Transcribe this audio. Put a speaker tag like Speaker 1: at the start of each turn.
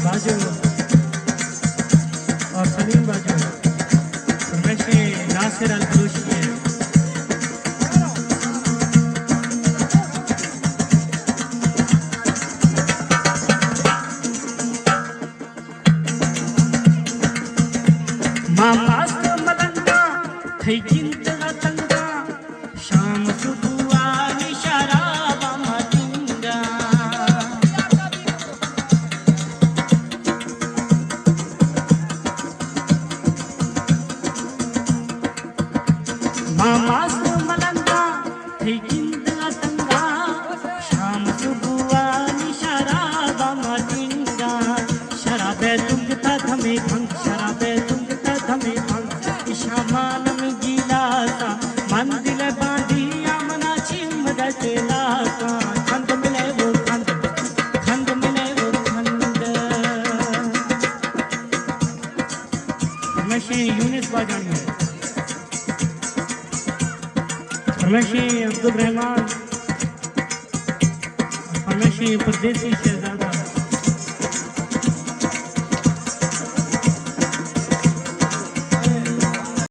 Speaker 1: बाजू और सलीम बाजू फरमाइशी नासिर अल बलूची है। मामास्त मलंगा थई चिंता तंगा शाम सुबुआ नि शराबा मटिंगा मामास्त मलंगा थई चिंता तंगा शाम सुबुआ नि शराबा मटिंगा शराबे तुंगता थमे भंग शराबे थमे भंग शामानम गिलासा मंदिर बांधी आमना छिम रचला का खंड मिले वो खंड मिले वो खंड। फरमाइशी यूनिस बाजान में फरमाइशी अब्दुल रहमान फरमाइशी परदेसी